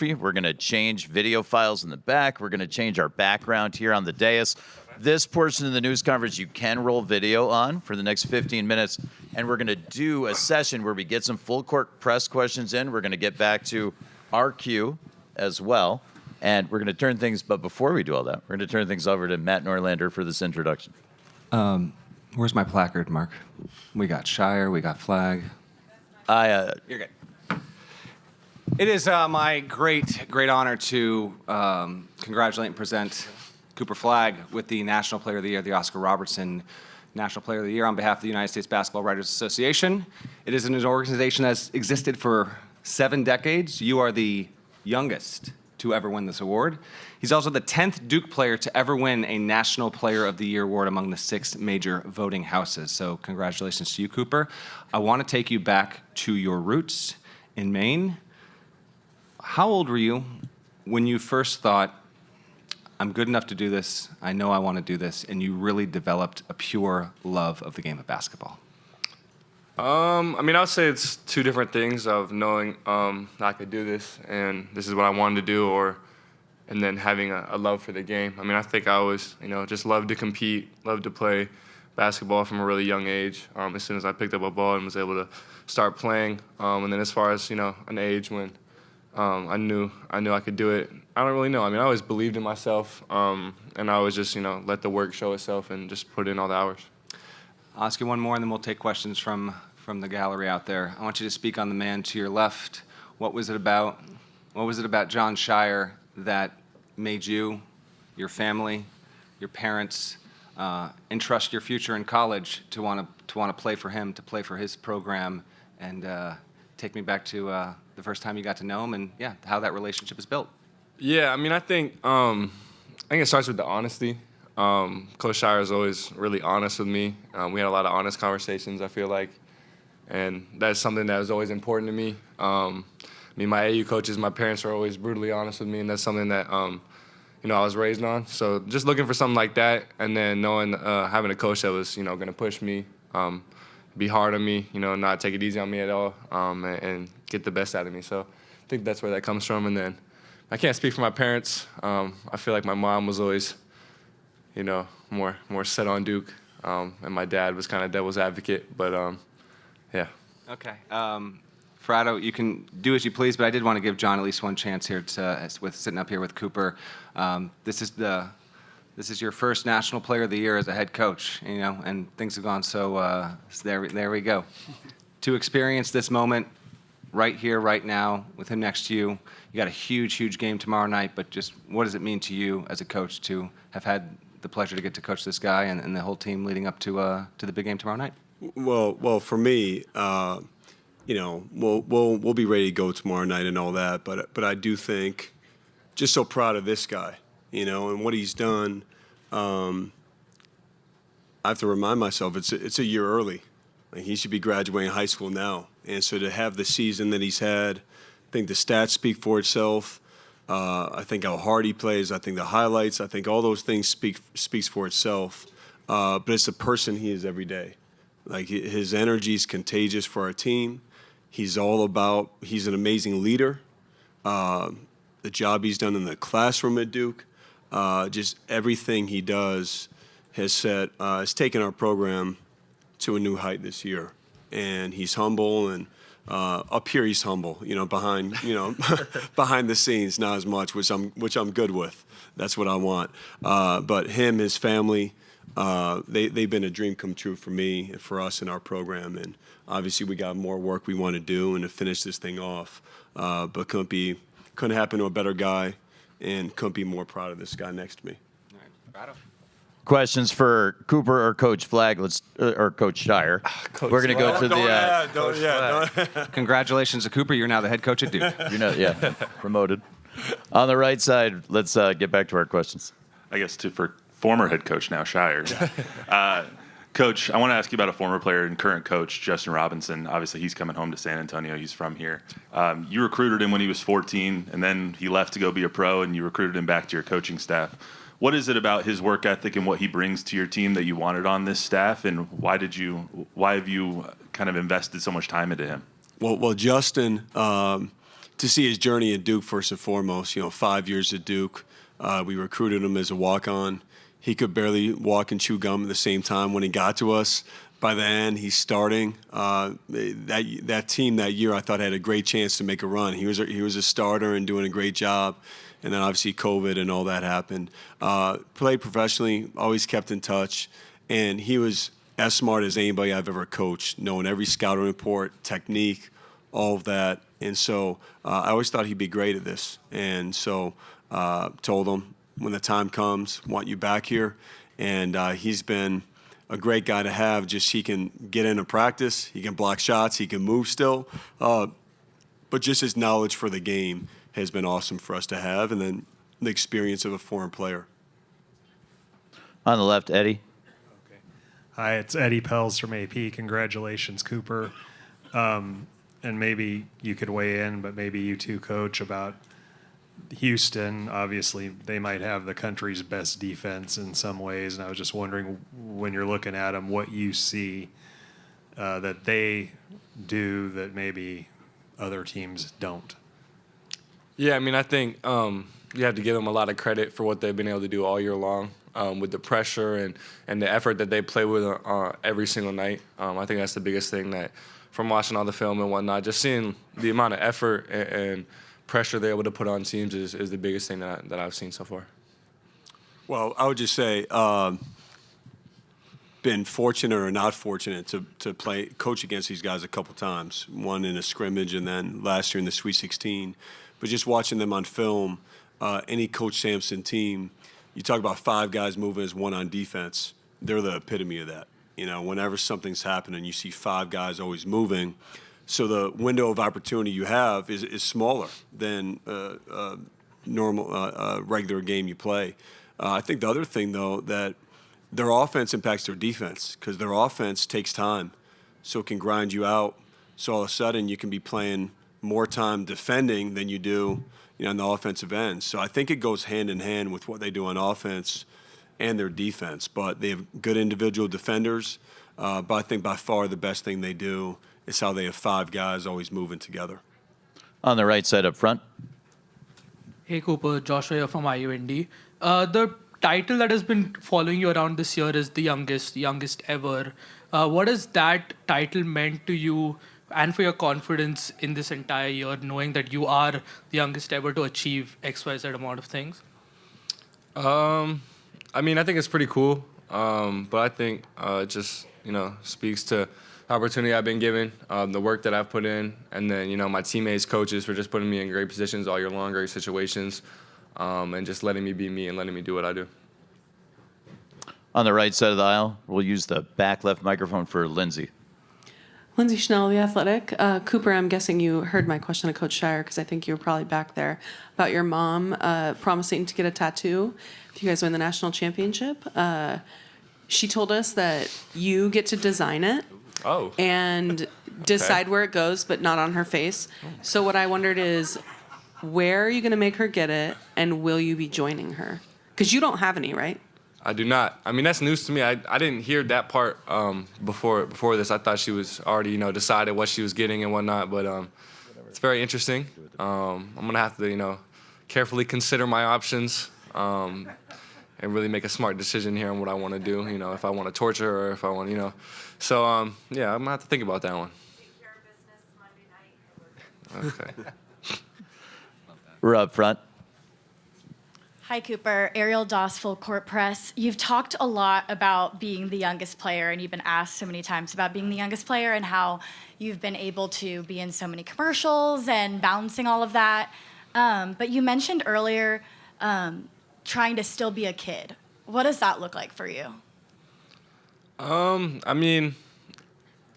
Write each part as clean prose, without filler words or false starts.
We're going to change video files in the back. We're going to change our background here on the dais. This portion of the news conference you can roll video on for the next 15 minutes, and we're going to do a session where we get some full court press questions in. We're going to get back to our queue as well, and we're going to turn things, but before we do all that, we're going to turn things over to Matt Norlander for this introduction. Where's my placard, Mark? We got Scheyer, we got Flagg. You're good. It is my great honor to congratulate and present Cooper Flagg with the National Player of the Year, the Oscar Robertson National Player of the Year on behalf of the United States Basketball Writers Association. It is an organization that's existed for 7 decades. You are the youngest to ever win this award. He's also the 10th Duke player to ever win a National Player of the Year award among the 6 major voting houses. So congratulations to you, Cooper. I want to take you back to your roots in Maine. How old were you when you first thought, I'm good enough to do this, I know I want to do this, and you really developed a pure love of the game of basketball? I would say it's 2 different things of knowing I could do this and this is what I wanted to do, and then having a love for the game. I think I always, just loved to compete, loved to play basketball from a really young age. As soon as I picked up a ball and was able to start playing, and then as far as an age when I knew I could do it. I don't really know. I always believed in myself, and I always just let the work show itself and just put in all the hours. I'll ask you one more, and then we'll take questions from the gallery out there. I want you to speak on the man to your left. What was it about John Scheyer that made you, your family, your parents, entrust your future in college to want to play for him, to play for his program, and take me back to the first time you got to know him, and how that relationship is built? Yeah, I think it starts with the honesty. Coach Scheyer is always really honest with me. We had a lot of honest conversations, I feel like, and that's something that was always important to me. My AU coaches, my parents are always brutally honest with me, and that's something that I was raised on. So just looking for something like that, and then knowing having a coach that was going to push me, be hard on me, not take it easy on me at all, and get the best out of me. So I think that's where that comes from. And then I can't speak for my parents. I feel like my mom was always, more set on Duke, and my dad was kind of devil's advocate. But yeah. Okay. Frado, you can do as you please, but I did want to give John at least one chance here with sitting up here with Cooper. This is your first National Player of the Year as a head coach, and things have gone so there we go. To experience this moment right here, right now, with him next to you, you got a huge game tomorrow night, but just what does it mean to you as a coach to have had the pleasure to get to coach this guy and the whole team leading up to the big game tomorrow night? Well, for me, we'll be ready to go tomorrow night and all that, but I do think just so proud of this guy, and what he's done. I have to remind myself it's a year early. Like, he should be graduating high school now, and so to have the season that he's had, I think the stats speak for itself. I think how hard he plays. I think the highlights. I think all those things speaks for itself. But it's the person he is every day. Like, his energy is contagious for our team. He's an amazing leader. The job he's done in the classroom at Duke, just everything he does has taken our program to a new height this year. And he's humble, and up here he's humble. Behind behind the scenes not as much, which I'm good with. That's what I want. But him, his family. They've been a dream come true for me and for us in our program, and obviously we got more work we want to do and to finish this thing off. But couldn't happen to a better guy, and couldn't be more proud of this guy next to me. All right, Questions for Cooper or Coach Flagg? Or Coach Scheyer. We're going to go to the. Congratulations to Cooper. You're now the head coach at Duke. Promoted. On the right side, let's get back to our questions. I guess for former head coach now, Scheyer. Coach, I want to ask you about a former player and current coach, Justin Robinson. Obviously, he's coming home to San Antonio. He's from here. You recruited him when he was 14, and then he left to go be a pro, and you recruited him back to your coaching staff. What is it about his work ethic and what he brings to your team that you wanted on this staff, and why have you kind of invested so much time into him? Well, Justin, to see his journey at Duke first and foremost. 5 years at Duke. We recruited him as a walk-on. He could barely walk and chew gum at the same time when he got to us. By the end, he's starting. That team that year, I thought, had a great chance to make a run. He was a starter and doing a great job. And then obviously COVID and all that happened. Played professionally, always kept in touch, and he was as smart as anybody I've ever coached, knowing every scouting report, technique, all of that. And so I always thought he'd be great at this. And so told him, when the time comes, want you back here. And he's been a great guy to have. Just he can get into practice, he can block shots, he can move still. But just his knowledge for the game has been awesome for us to have, and then the experience of a foreign player. On the left, Eddie. Hi, it's Eddie Pels from AP. Congratulations, Cooper. And maybe you could weigh in, but maybe you too, Coach, about Houston. Obviously, they might have the country's best defense in some ways, and I was just wondering, when you're looking at them, what you see that they do that maybe other teams don't. Yeah, I mean, I think you have to give them a lot of credit for what they've been able to do all year long with the pressure and the effort that they play with every single night. I think that's the biggest thing that, from watching all the film and whatnot, just seeing the amount of effort and pressure they're able to put on teams is the biggest thing that I've seen so far. Well, I would just say, been fortunate or not fortunate to coach against these guys a couple times. One in a scrimmage, and then last year in the Sweet 16. But just watching them on film, any Coach Sampson team, you talk about 5 guys moving as one on defense. They're the epitome of that. Whenever something's happening, you see 5 guys always moving. So the window of opportunity you have is smaller than normal regular game you play. I think the other thing, though, that their offense impacts their defense, because their offense takes time, so it can grind you out. So all of a sudden you can be playing more time defending than you do, on the offensive end. So I think it goes hand in hand with what they do on offense and their defense. But they have good individual defenders. But I think by far the best thing they do is how they have 5 guys always moving together. On the right side up front. Hey Cooper, Joshua here from IUND. The title that has been following you around this year is the youngest ever. What has that title meant to you and for your confidence in this entire year, knowing that you are the youngest ever to achieve XYZ amount of things? I mean, I think it's pretty cool, but I think it just, speaks to the opportunity I've been given, the work that I've put in, and then, my teammates, coaches for just putting me in great positions all year long, great situations, and just letting me be me and letting me do what I do. On the right side of the aisle, we'll use the back left microphone for Lindsay. Lindsay Schnell, The Athletic. Cooper, I'm guessing you heard my question to Coach Scheyer, because I think you were probably back there, about your mom promising to get a tattoo if you guys win the national championship. She told us that you get to design it and decide where it goes, but not on her face. So what I wondered is, where are you going to make her get it, and will you be joining her? Because you don't have any, right? I do not. I mean, that's news to me. I didn't hear that part before this. I thought she was already, decided what she was getting and whatnot. But it's very interesting. I'm gonna have to, carefully consider my options and really make a smart decision here on what I want to do. If I want to torture her or if I want, So yeah, I'm gonna have to think about that one. Okay. We're up front. Hi, Cooper. Ariel Doss, Full Court Press. You've talked a lot about being the youngest player, and you've been asked so many times about being the youngest player and how you've been able to be in so many commercials and balancing all of that. But you mentioned earlier trying to still be a kid. What does that look like for you? I mean,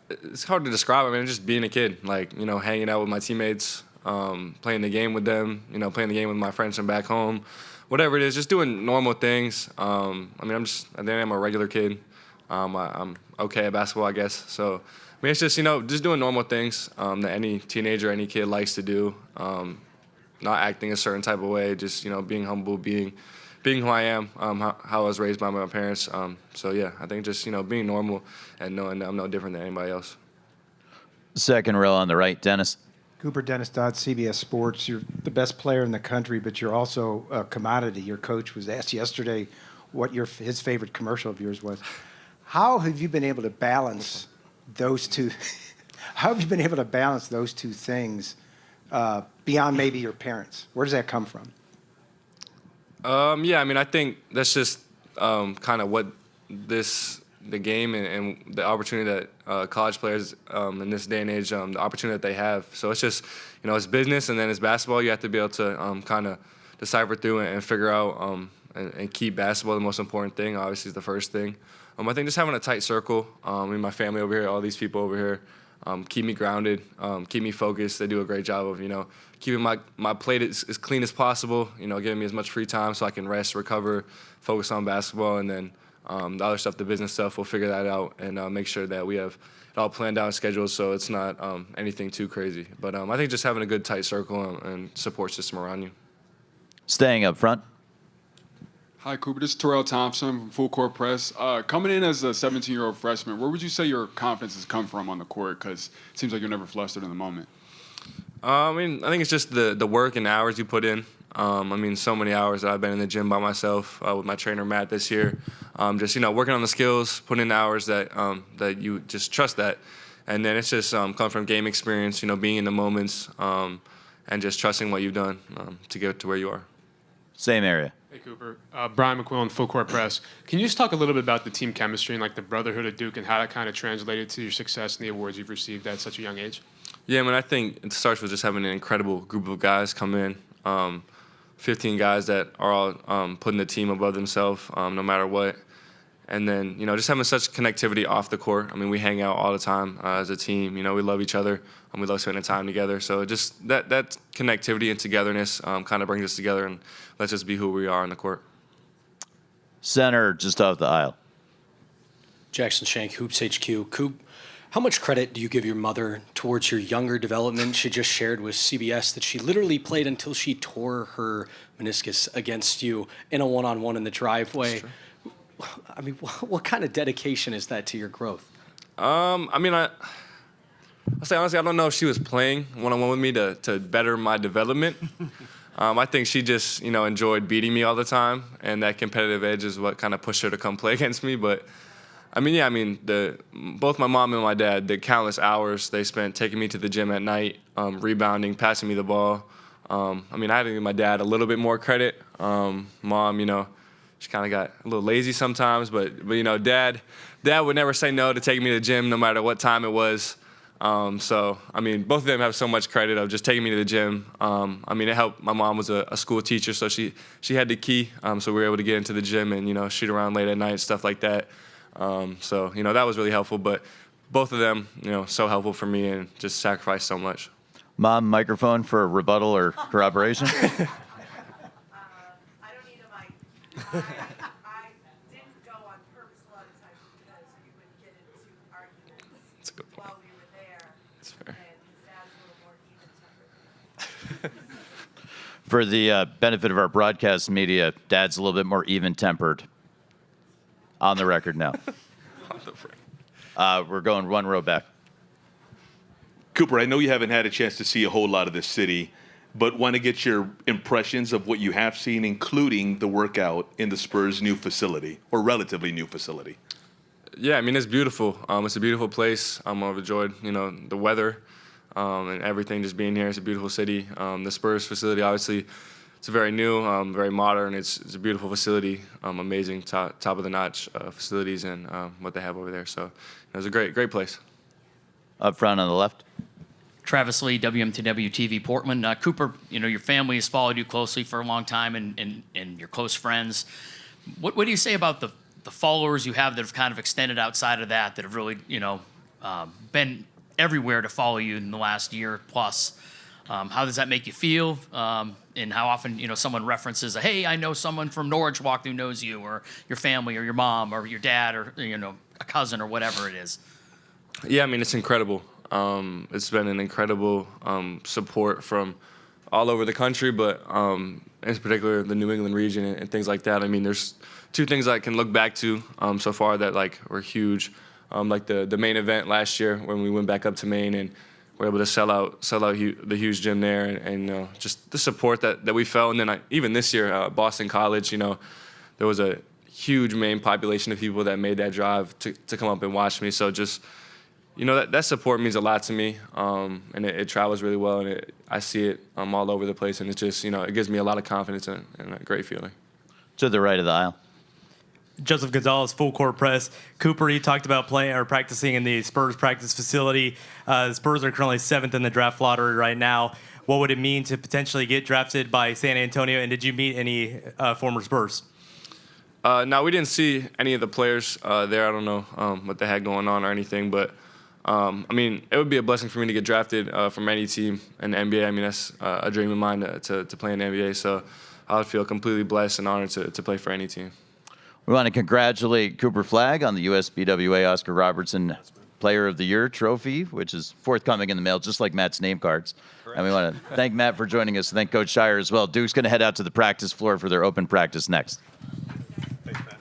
it's hard to describe. I mean, just being a kid, hanging out with my teammates, playing the game with them, playing the game with my friends from back home. Whatever it is, just doing normal things. I mean, I'm a regular kid. I'm okay at basketball, I guess. So, I mean, it's just, just doing normal things that any teenager, any kid likes to do. Not acting a certain type of way, just, being humble, being who I am, how I was raised by my parents. So, yeah, I think just, being normal and knowing that I'm no different than anybody else. Second row on the right, Dennis. Cooper, Dennis Dodd, CBS Sports. You're the best player in the country, but you're also a commodity. Your coach was asked yesterday what his favorite commercial of yours was. How have you been able to balance those two? How have you been able to balance those two things beyond maybe your parents? Where does that come from? Yeah, I mean, I think that's just kind of what the game and the opportunity that college players in this day and age, the opportunity that they have. So it's just, it's business, and then it's basketball. You have to be able to kind of decipher through it and figure out and keep basketball the most important thing. Obviously, is the first thing. I think just having a tight circle. My family over here, all these people over here, keep me grounded, keep me focused. They do a great job of, keeping my plate as clean as possible, giving me as much free time so I can rest, recover, focus on basketball, and then the other stuff, the business stuff, we'll figure that out and make sure that we have it all planned out and scheduled so it's not anything too crazy. But I think just having a good tight circle and support system around you. Staying up front. Hi, Cooper. This is Terrell Thompson from Full Court Press. Coming in as a 17-year-old freshman, where would you say your confidence has come from on the court? Because it seems like you're never flustered in the moment. I think it's just the work and hours you put in. So many hours that I've been in the gym by myself with my trainer, Matt, this year. Working on the skills, putting in hours that you just trust that. And then it's just come from game experience, being in the moments and just trusting what you've done to get to where you are. Same area. Hey, Cooper. Brian McQuillan, Full Court Press. Can you just talk a little bit about the team chemistry and the brotherhood of Duke and how that kind of translated to your success and the awards you've received at such a young age? Yeah, I think it starts with just having an incredible group of guys come in. 15 guys that are all putting the team above themselves no matter what. And then, just having such connectivity off the court. We hang out all the time as a team. We love each other and we love spending time together. So just that connectivity and togetherness kind of brings us together and lets us be who we are on the court. Center just off the aisle. Jackson Shank, Hoops HQ. Coop, how much credit do you give your mother towards your younger development? She just shared with CBS that she literally played until she tore her meniscus against you in a one-on-one in the driveway. What kind of dedication is that to your growth? I'll say honestly, I don't know if she was playing one-on-one with me to better my development. I think she just, enjoyed beating me all the time, and that competitive edge is what kind of pushed her to come play against me. But both my mom and my dad, the countless hours they spent taking me to the gym at night, rebounding, passing me the ball. I had to give my dad a little bit more credit. Mom, she kind of got a little lazy sometimes, but dad would never say no to taking me to the gym no matter what time it was. Both of them have so much credit of just taking me to the gym. It helped. My mom was a school teacher, so she had the key, so we were able to get into the gym and, shoot around late at night, stuff like that. That was really helpful, but both of them, so helpful for me and just sacrificed so much. Mom, microphone for rebuttal or corroboration? I don't need a mic. I didn't go on purpose a lot of times because we would get into arguments while we were there. That's fair. And his dad's a little more even-tempered. For the benefit of our broadcast media, Dad's a little bit more even-tempered. On the record now. We're going one row back. Cooper, I know you haven't had a chance to see a whole lot of this city, but want to get your impressions of what you have seen, including the workout in the Spurs' new facility, or relatively new facility. Yeah, it's beautiful. It's a beautiful place. I've enjoyed, the weather and everything, just being here. It's a beautiful city. The Spurs facility, obviously, it's very new, very modern. It's a beautiful facility, amazing top of the notch facilities and what they have over there. So it was a great place. Up front on the left. Travis Lee, WMTW TV Portland. Cooper, your family has followed you closely for a long time and your close friends. What do you say about the followers you have that have kind of extended outside of that have really, been everywhere to follow you in the last year plus? How does that make you feel? And how often, someone references, hey, I know someone from Norwich walked who knows you, or your family, or your mom, or your dad, or, a cousin, or whatever it is. Yeah, it's incredible. It's been an incredible support from all over the country, but in particular the New England region and things like that. There's two things I can look back to so far that were huge. The main event last year when we went back up to Maine and we're able to sell out the huge gym there, and just the support that we felt. And then even this year, Boston College, there was a huge main population of people that made that drive to come up and watch me. So just, that support means a lot to me, and it travels really well, and I see it all over the place, and it's just, it gives me a lot of confidence and a great feeling. To the right of the aisle. Joseph Gonzalez, full court press. Cooper, you talked about playing or practicing in the Spurs practice facility. The Spurs are currently 7th in the draft lottery right now. What would it mean to potentially get drafted by San Antonio? And did you meet any former Spurs? No, we didn't see any of the players there. I don't know what they had going on or anything, but it would be a blessing for me to get drafted from any team in the NBA. That's a dream of mine to play in the NBA. So I would feel completely blessed and honored to play for any team. We want to congratulate Cooper Flagg on the USBWA Oscar Robertson Player of the Year trophy, which is forthcoming in the mail, just like Matt's name cards. Correct. And we want to thank Matt for joining us. Thank Coach Scheyer as well. Duke's going to head out to the practice floor for their open practice next. Thanks, Matt.